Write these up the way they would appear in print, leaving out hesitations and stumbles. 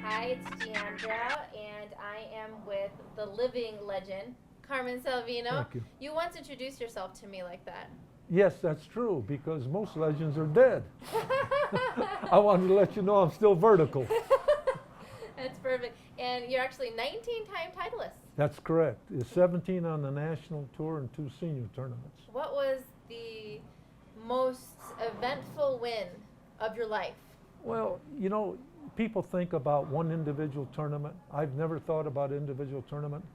Hi, it's Diandra, and I am with the living legend, Carmen Salvino. Thank you. You once introduced yourself to me like that. Yes, that's true because most legends are dead. I wanted to let you know I'm still vertical. That's perfect. And you're actually 19-time titleist. That's correct. It's 17 on the national tour and 2 senior tournaments. What was the most eventful win of your life? Well, people think about one individual tournament. I've never thought about individual tournaments.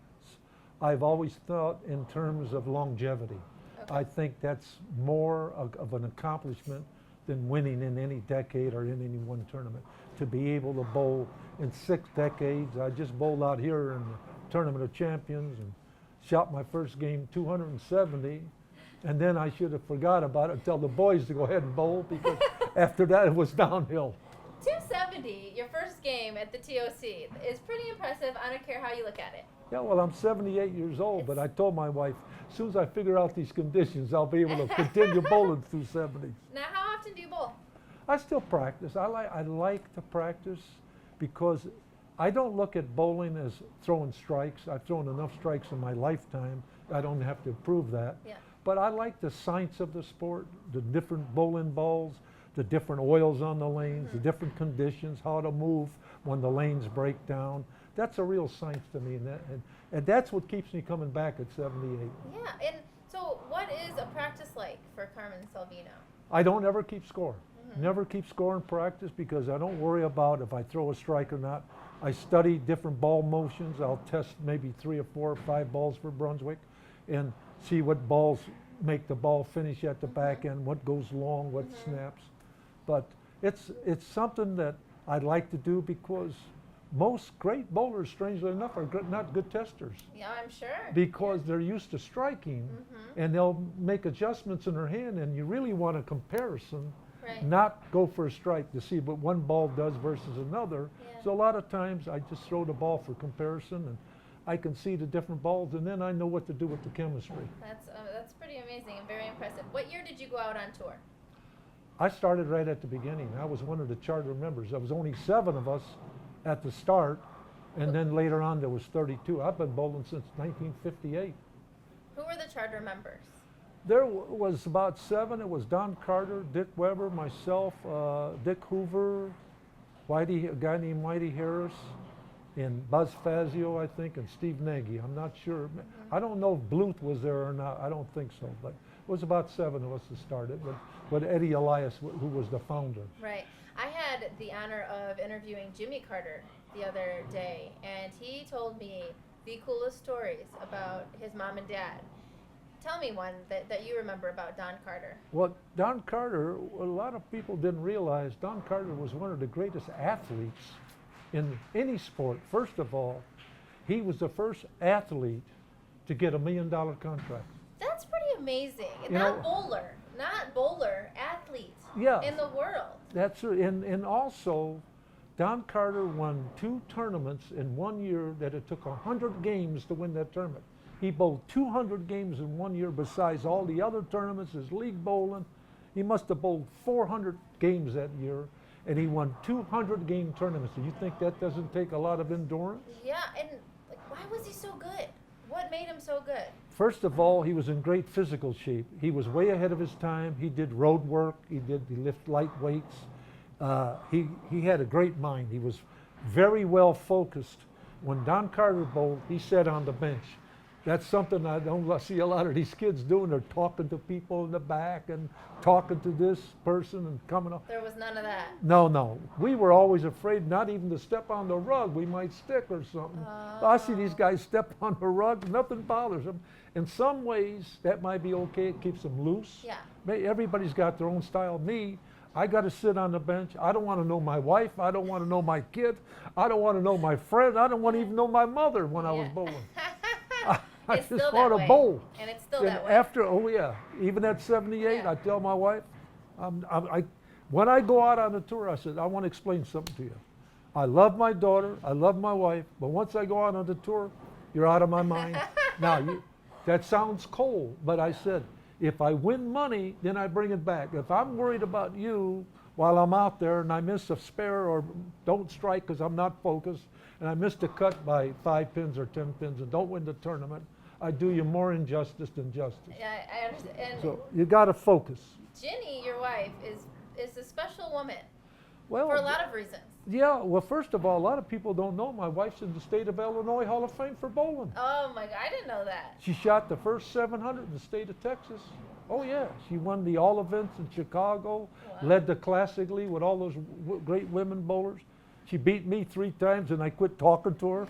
I've always thought in terms of longevity. Okay. I think that's more of an accomplishment than winning in any decade or in any one tournament. To be able to bowl in 6 decades, I just bowled out here in the Tournament of Champions and shot my first game 270, and then I should have forgot about it and tell the boys to go ahead and bowl because after that it was downhill. 270, your first game at the TOC, is pretty impressive. I don't care how you look at it. Yeah, well, I'm 78 years old, but I told my wife, as soon as I figure out these conditions, I'll be able to continue bowling through 70s. Now, how often do you bowl? I still practice. I like to practice because I don't look at bowling as throwing strikes. I've thrown enough strikes in my lifetime. I don't have to prove that. Yeah. But I like the science of the sport, the different bowling balls, the different oils on the lanes, the different conditions, how to move when the lanes break down. That's a real science to me, and that's what keeps me coming back at 78. Yeah, and so what is a practice like for Carmen Salvino? I don't ever keep score. Never keep score in practice because I don't worry about if I throw a strike or not. I study different ball motions. I'll test maybe 3 or 4 or 5 balls for Brunswick and see what balls make the ball finish at the back end, what goes long, what snaps. But it's something that I like to do because most great bowlers, strangely enough, are not good testers. Yeah, I'm sure. Because they're used to striking, and they'll make adjustments in their hand, and you really want a comparison, Right. not go for a strike to see what one ball does versus another. Yeah. So a lot of times I just throw the ball for comparison, and I can see the different balls, and then I know what to do with the chemistry. That's pretty amazing and very impressive. What year did you go out on tour? I started right at the beginning. I was one of the charter members. There was only 7 of us at the start, and then later on there was 32. I've been bowling since 1958. Who were the charter members? There was about 7. It was Don Carter, Dick Weber, myself, Dick Hoover, a guy named Whitey Harris, and Buzz Fazio, I think, and Steve Nagy. I'm not sure. I don't know if Bluth was there or not. I don't think so, but it was about 7 of us that started. But Eddie Elias, who was the founder. Right. I had the honor of interviewing Jimmy Carter the other day, and he told me the coolest stories about his mom and dad. Tell me one that you remember about Don Carter. Well, Don Carter, a lot of people didn't realize Don Carter was one of the greatest athletes in any sport. First of all, he was the first athlete to get $1 million contract. That's pretty amazing. You Not know- bowler, athlete Yeah. in the world. That's and also, Don Carter won 2 tournaments in 1 year that it took 100 games to win that tournament. He bowled 200 games in 1 year besides all the other tournaments, his league bowling. He must have bowled 400 games that year, and he won 200 game tournaments. Do you think that doesn't take a lot of endurance? Yeah, and like, why was he so good? What made him so good? First of all, he was in great physical shape. He was way ahead of his time. He did road work. He lift light weights. He had a great mind. He was very well focused. When Don Carter bowled, he sat on the bench. That's something I don't see a lot of these kids doing. They're talking to people in the back and talking to this person and coming up. There was none of that. No. We were always afraid not even to step on the rug. We might stick or something. I see these guys step on the rug, nothing bothers them. In some ways, that might be okay. It keeps them loose. Yeah. Everybody's got their own style. Me, I got to sit on the bench. I don't want to know my wife. I don't want to know my kid. I don't want to know my friend. I don't want to even know my mother when I was bowling. I It's just still want that to way. bowl. And it's still And that way. after, oh yeah, even at 78, Yeah. I tell my wife, when I go out on the tour, I said, I want to explain something to you. I love my daughter, I love my wife, but once I go out on the tour, you're out of my mind. Now, that sounds cold, but I said, if I win money, then I bring it back. If I'm worried about you, while I'm out there and I miss a spare or don't strike because I'm not focused, and I missed a cut by 5 pins or 10 pins and don't win the tournament, I do you more injustice than justice. Yeah, I understand. And So you got to focus. Ginny, your wife, is a special woman Well, for a lot of reasons. yeah, well, first of all, a lot of people don't know my wife's in the state of Illinois Hall of Fame for bowling. Oh my God, I didn't know that. She shot the first 700 in the state of Texas. Oh yeah, she won the all events in Chicago, Wow. led the Classic League with all those great women bowlers. She beat me 3 times and I quit talking to her.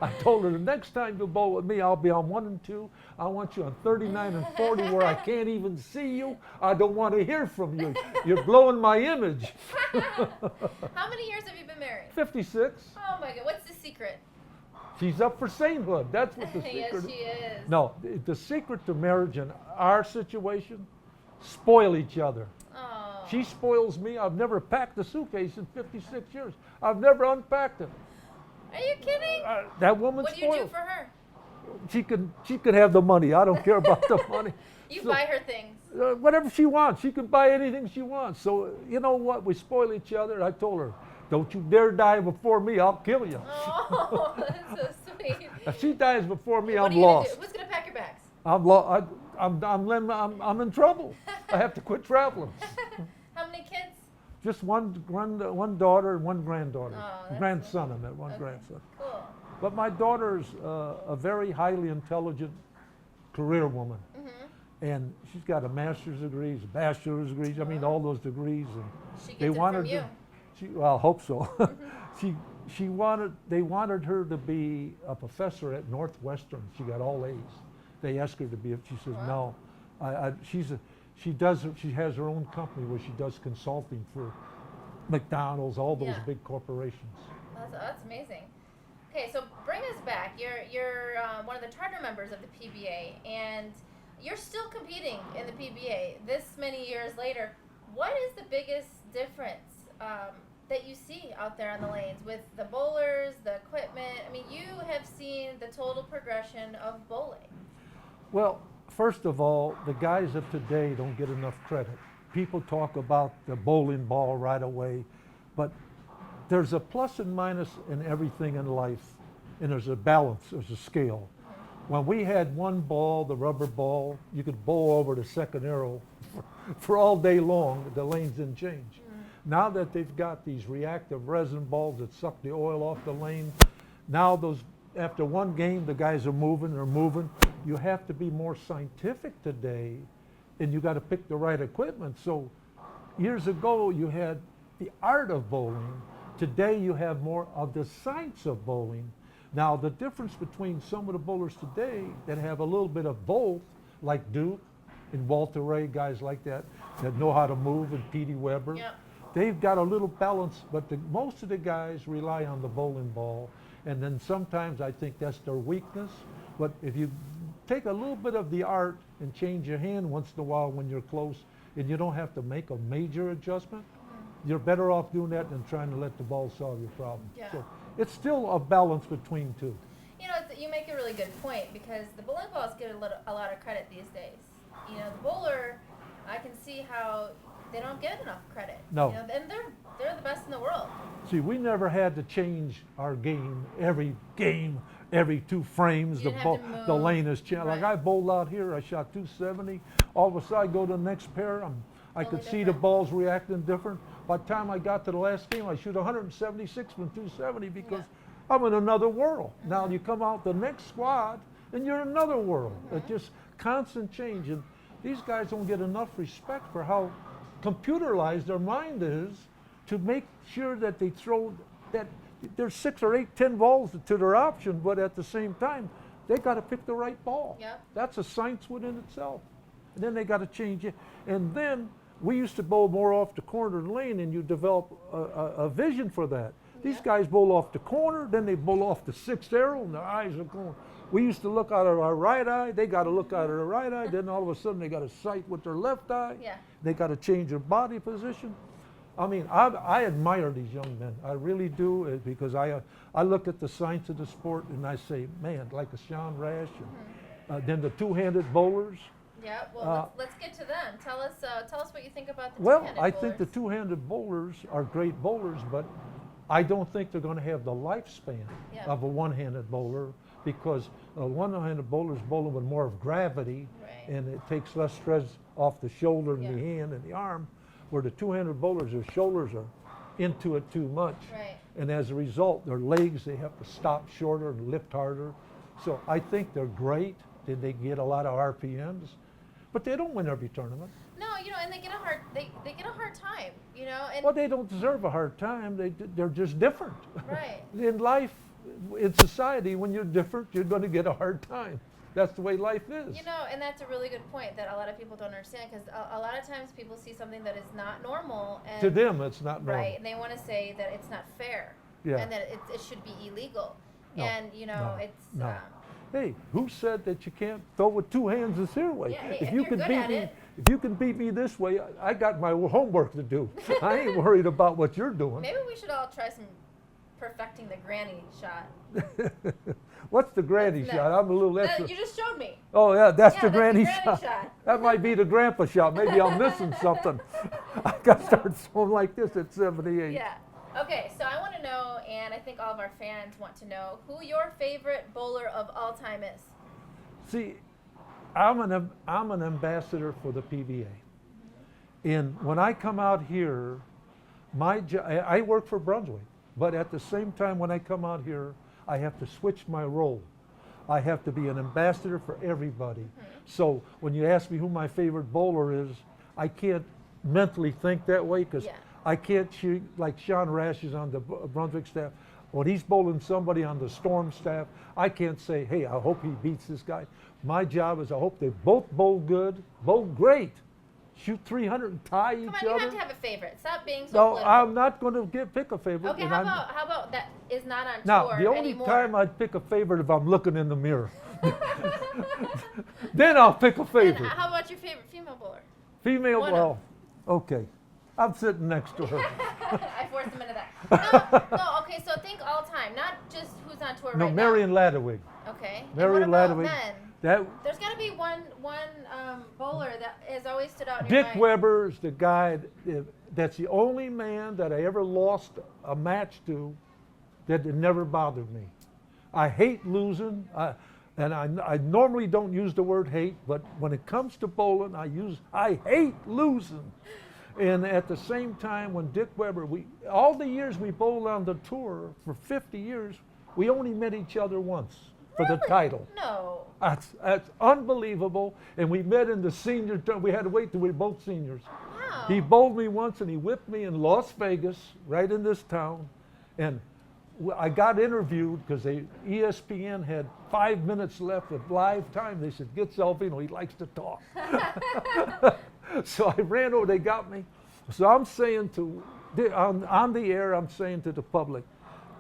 I told her the next time you bowl with me, I'll be on 1 and 2. I want you on 39 and 40 where I can't even see you. I don't want to hear from you. You're blowing my image. How many years have you been married? 56. Oh my God, what's the secret? She's up for sainthood. That's what the Yes, secret she is. is. No, the secret to marriage in our situation, spoil each other. Oh. She spoils me. I've never packed a suitcase in 56 years. I've never unpacked it. Are you kidding? That woman What do you spoils. do for her? She can have the money. I don't care about the money. You So, buy her things. whatever she wants. She can buy anything she wants. So you know what? We spoil each other. I told her, don't you dare die before me. I'll kill you. Oh, that's so sweet. If she dies before me, What I'm are you gonna lost. do? Who's gonna pack your bags? I'm in trouble. I have to quit traveling. How many kids? Just one daughter and one granddaughter. Oh, that's Grandson, I meant one Okay. grandson. Cool. But my daughter's a very highly intelligent career woman. Mm-hmm. And she's got a master's degree, a bachelor's degree, I mean, all those degrees. And She gets they it wanted from you. well, I hope so. They wanted her to be a professor at Northwestern. She got all A's. They asked her to be, she says, Wow. no. She has her own company where she does consulting for McDonald's, all those Yeah. big corporations. That's amazing. Okay, so bring us back. You're one of the charter members of the PBA, and you're still competing in the PBA this many years later. What is the biggest difference that you see out there on the lanes with the bowlers, the equipment? I mean, you have seen the total progression of bowling. Well, first of all, the guys of today don't get enough credit. People talk about the bowling ball right away, but there's a plus and minus in everything in life, and there's a balance, there's a scale. When we had one ball, the rubber ball, you could bowl over the second arrow for all day long. The lanes didn't change. Now that they've got these reactive resin balls that suck the oil off the lane, now after one game, the guys are moving, they're moving. You have to be more scientific today, and you got to pick the right equipment. So years ago, you had the art of bowling. Today, you have more of the science of bowling. Now, the difference between some of the bowlers today that have a little bit of both, like Duke and Walter Ray, guys like that know how to move, and Petey Weber, Yep. they've got a little balance, but most of the guys rely on the bowling ball. And then sometimes I think that's their weakness. But if you take a little bit of the art and change your hand once in a while when you're close, and you don't have to make a major adjustment, you're better off doing that than trying to let the ball solve your problem. Yeah. So it's still a balance between two. You know, you make a really good point, because the bowling balls get a lot of credit these days. You know, the bowler, I can see how they don't get enough credit. No. You know, and they're the best in the world. See, we never had to change our game every 2 frames. You didn't have to The move. lane is changed. Like Right. I bowled out here, I shot 270. All of a sudden, I go to the next pair. I could Totally see the different. balls reacting different. By the time I got to the last game, I shoot 176 from 270 because I'm in another world. Now you come out the next squad, and you're in another world. It's just constant change. And these guys don't get enough respect for how computerized their mind is to make sure that they throw that there's 6 or 8, 10 balls to their option, but at the same time, they got to pick the right ball. Yep. That's a science within itself. And then they got to change it. And then we used to bowl more off the corner of the lane, and you develop a vision for that. These guys bowl off the corner, then they bowl off the 6th arrow, and their eyes are going. We used to look out of our right eye, they got to look out of their right eye, then all of a sudden they got to sight with their left eye. Yeah. They got to change their body position. I mean, I admire these young men. I really do, because I look at the science of the sport and I say, man, like a Sean Rash, and then the two-handed bowlers. Yeah, well, let's get to them. Tell us what you think about the Well, two-handed I bowlers. think the two-handed bowlers are great bowlers, but I don't think they're going to have the lifespan Yeah. of a one-handed bowler, because a one-handed bowler is bowling with more of gravity, Right. and it takes less stress off the shoulder and Yeah. the hand and the arm, where the two-handed bowlers, their shoulders are into it too much. Right. And as a result, their legs, they have to stop shorter and lift harder. So I think they're great. Did they get a lot of RPMs? But they don't win every tournament. No, and they get a hard time, and Well, they don't deserve a hard time. They're just different. right. In life, in society, when you're different, you're going to get a hard time. That's the way life is. And that's a really good point that a lot of people don't understand, because a lot of times people see something that is not normal, and To them, it's not normal. right, and they want to say that it's not fair, Yeah. and that it should be illegal, No, and no, it's no. Hey, who said that you can't throw with two hands this here way? Yeah, hey, if if you you're can good beat at me, it. if you can beat me this way, I got my homework to do. I ain't worried about what you're doing. maybe we should all try some perfecting the granny shot. What's the granny That's shot? next. I'm a little No, extra. you just showed me. Oh yeah, that's Yeah, the that's granny, the granny shot. That might be the grandpa shot. Maybe I'm missing something. I got to start throwing like this at 78. Yeah. Okay, so I want to know, and I think all of our fans want to know, who your favorite bowler of all time is. See, I'm an ambassador for the PVA. And when I come out here, I work for Brunswick, but at the same time when I come out here, I have to switch my role. I have to be an ambassador for everybody. So when you ask me who my favorite bowler is, I can't mentally think that way, because Yeah. I can't shoot like Sean Rash is on the Brunswick staff. When he's bowling somebody on the Storm staff, I can't say, hey, I hope he beats this guy. My job is I hope they both bowl good, bowl great, shoot 300 and tie Come each on, you other. have to have a favorite. Stop being so No, political. I'm not going to pick a favorite. Okay, and how about that is not on now, tour the only anymore? time I'd pick a favorite if I'm looking in the mirror. Then I'll pick a And favorite. how about your favorite female bowler? Female, one well, okay. I'm sitting next to her. I forced him into that. No, okay, so think all time, not just who's on tour No, right Marion Ladowig. now. Okay. Marion and what about Ladowig. men? That There's got to be one bowler that has always stood out in your Dick mind. Weber is the guy that's the only man that I ever lost a match to that it never bothered me. I hate losing, and I normally don't use the word hate, but when it comes to bowling, I hate losing. And at the same time, when Dick Weber, all the years we bowled on the tour for 50 years, we only met each other once for the Really? title. No. That's unbelievable. And we met in the senior tour. We had to wait till we were both seniors. Wow. He bowled me once and he whipped me in Las Vegas, right in this town. And I got interviewed because ESPN had 5 minutes left of live time. They said, get Salvino, he likes to talk. So I ran over, they got me. So I'm saying on the air, I'm saying to the public,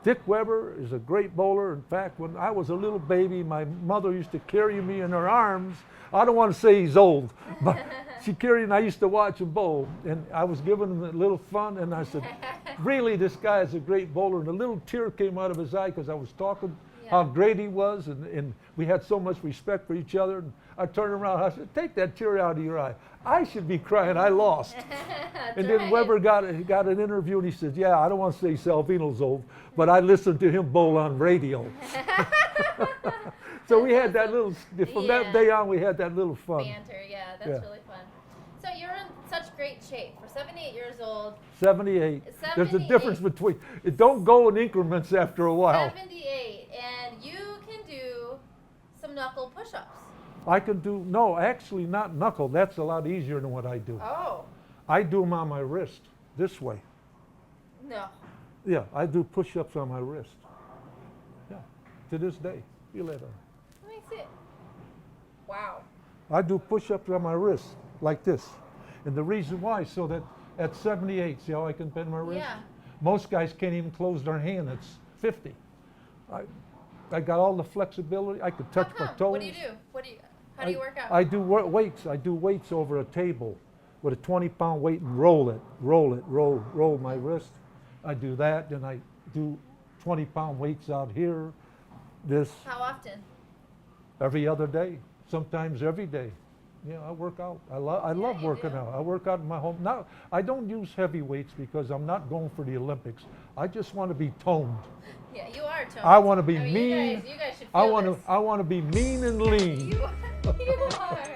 Dick Weber is a great bowler. In fact, when I was a little baby, my mother used to carry me in her arms. I don't want to say he's old, but she carried, and I used to watch him bowl. And I was giving him a little fun, and I said, really, this guy is a great bowler. And a little tear came out of his eye because I was talking how great he was, and we had so much respect for each other. And I turned around, I said, take that tear out of your eye. I should be crying, I lost. And then Weber got an interview, and he said, yeah, I don't want to say Salvino's old, but I listened to him bowl on radio. So we had that little, from that day on, we had that little fun. Banter, yeah, that's really fun. So you're in such great shape. For 78 years old. 78. There's a 78. difference between, it don't go in increments after a while. 78, and you can do some knuckle push-ups. I can do, no, actually not knuckle. That's a lot easier than what I do. Oh. I do them on my wrist, this way. No. Yeah, I do push-ups on my wrist. Yeah, to this day. Feel that? Let me see it. Wow. I do push-ups on my wrist, like this. And the reason why, so that at 78, see how I can bend my wrist? Yeah. Most guys can't even close their hand at 50. I got all the flexibility. I could touch my How come? toes. What do you do? How do you work out? I do weights. I do weights over a table with a 20-pound weight and roll my wrist. I do that, then I do 20-pound weights out here. This How often? every other day, sometimes every day. Yeah, I work out. I love you working do. out. I work out in my home. Now, I don't use heavy weights because I'm not going for the Olympics. I just want to be toned. Yeah, you are toned. I want to be I mean, mean. You guys should feel I want this. to be mean and lean. You are.